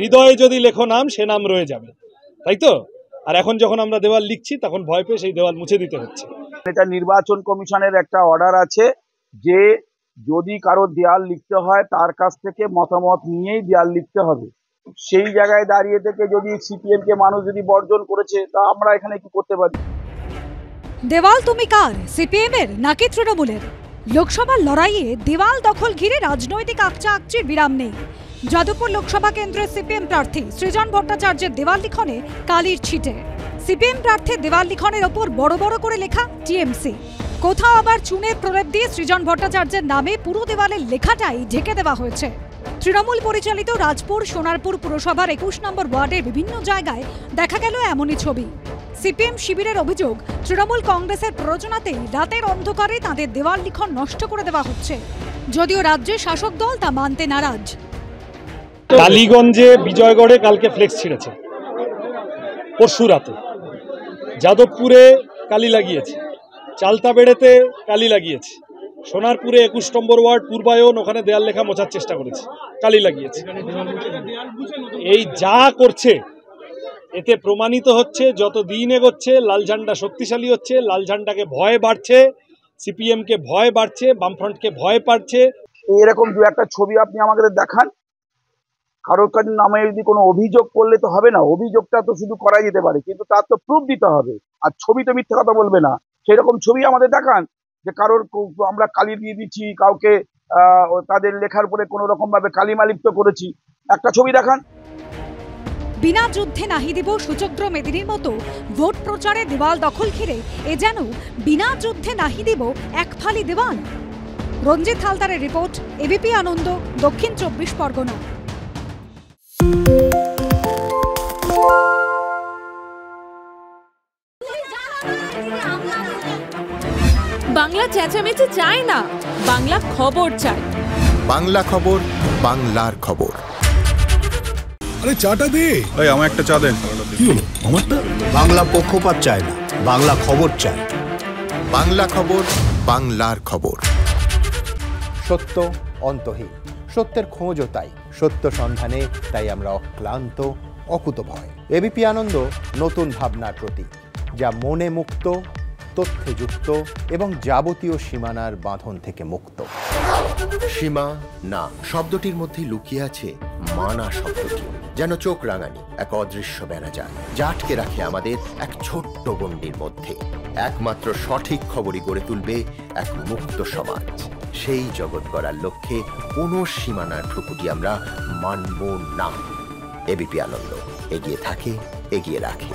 হৃদয়ে যদি লেখো নাম সে নাম রয়ে যাবে, তাই তো? আর এখন যখন আমরা দেওয়াল লিখছি তখন ভয় পেয়ে সেই দেওয়াল মুছে দিতে হচ্ছে। এটা নির্বাচন কমিশনের একটা অর্ডার আছে যে যদি কারো দেয়াল লিখতে হয় তার কাছ থেকে মতামত নিয়েই দেয়াল লিখতে হবে। সেই জায়গায় দাঁড়িয়ে থেকে যদি সিপিএম কে মানুষ যদি বর্জন করেছে তা আমরা এখানে কি করতে পারি? দেওয়াল তুমি কার, সিপিএম এর নাকি তৃণমূলের? লোকসভার লড়াইয়ে দেওয়াল দখল ঘিরে রাজনৈতিক আকচাকচির বিরাম নেই। যাদবপুর লোকসভা কেন্দ্রের সিপিএম প্রার্থী সৃজন ভট্টাচার্যের দেওয়াল লিখনে কালির ছিটে। সিপিএম প্রার্থীর দেওয়াল লিখনের ওপর বড় বড় করে লেখা টিএমসি, কোথাও আবার চুনের প্রলেপ দিয়ে সৃজন ভট্টাচার্যের নামে পুরো দেওয়ালের লেখাটাই ঢেকে দেওয়া হয়েছে। তৃণমূল পরিচালিত রাজপুর সোনারপুর পুরসভার 21 নম্বর ওয়ার্ডের বিভিন্ন জায়গায় দেখা গেল এমনই ছবি। সিপিএম শিবিরের অভিযোগ, তৃণমূল কংগ্রেসের প্ররোচনাতেই রাতের অন্ধকারে তাদের দেওয়াল লিখন নষ্ট করে দেওয়া হচ্ছে, যদিও রাজ্যের শাসক দল তা মানতে নারাজ। কালীগঞ্জে বিজয়গড়ে কালকে ফ্লেক্স ছিঁড়েছে, পরশু রাতে যাদবপুরে কালি লাগিয়েছে, চালতাবেড়েতে কালি লাগিয়েছে, সোনারপুরে 21 নম্বর ওয়ার্ড পূর্বায়ন ওখানে দেয়াল লেখা মোছার চেষ্টা করেছে, কালি লাগিয়েছে। এই যা করছে এতে প্রমাণিত হচ্ছে যত দিন এগোচ্ছে লাল ঝান্ডা শক্তিশালী হচ্ছে, লাল ঝান্ডাকে ভয় বাড়ছে, সিপিএম কে ভয় বাড়ছে, বামফ্রন্টকে ভয় পাচ্ছে। এরকম দু একটা ছবি আপনি আমাদের দেখান, কারোর কাছে নামে যদি কোনো অভিযোগ করলে তো হবে না। অভিযোগটা তো শুধু করা যেতে পারে, কিন্তু তার তো প্রুফ দিতে হবে, আর ছবি তো মিথ্যে কথা বলবে না। সেরকম ছবি আমাদের দেখান যে কারোর আমরা কালি দিয়ে দিচ্ছি, কাউকে তাদের লেখার উপরে কোনো রকম ভাবে কালিমা লিপ্ত করেছি, একটা ছবি দেখান। বিনা যুদ্ধে নাহি দিব সুচক্র মেদিনীর মতো ভোট প্রচারে দেওয়াল দখল ঘিরে এ যেন বিনা যুদ্ধে নাহি দিব এক ফালি দেওয়াল। রঞ্জিত হালদারের রিপোর্ট, এবিপি আনন্দ, দক্ষিণ 24 পরগনা। বাংলা চেঁচামেচি চায় না, বাংলা খবর চায়। বাংলা খবর, বাংলার খবর। আরে চাটা দে। এই আমার একটা চা দেন। কি হলো আমারটা? বাংলা পক্ষপাত চায় না, বাংলা খবর চায়। বাংলা খবর, বাংলার খবর। সত্য অন্তহীন, সত্যের খোঁজও তাই, সত্য সন্ধানে তাই আমরা অক্লান্ত, অকুতভয়। এবিপি আনন্দ নতুন ভাবনার প্রতীক, যা মনে মুক্ত, তথ্যে যুক্ত এবং যাবতীয় সীমানার বাঁধন থেকে মুক্ত। সীমা না শব্দটির মধ্যে লুকিয়ে আছে মানা শব্দটি, যেন চোখ রাঙানি এক অদৃশ্য বেড়াজাল, যা আটকে রাখে আমাদের এক ছোট্ট গণ্ডির মধ্যে। একমাত্র সঠিক খবরই গড়ে তুলবে এক মুক্ত সমাজ। সেই জগৎ গড়ার লক্ষ্যে কোনো সীমানার ঠুকুটি আমরা মানব না। এবিপি আনন্দ এগিয়ে থাকে, এগিয়ে রাখে।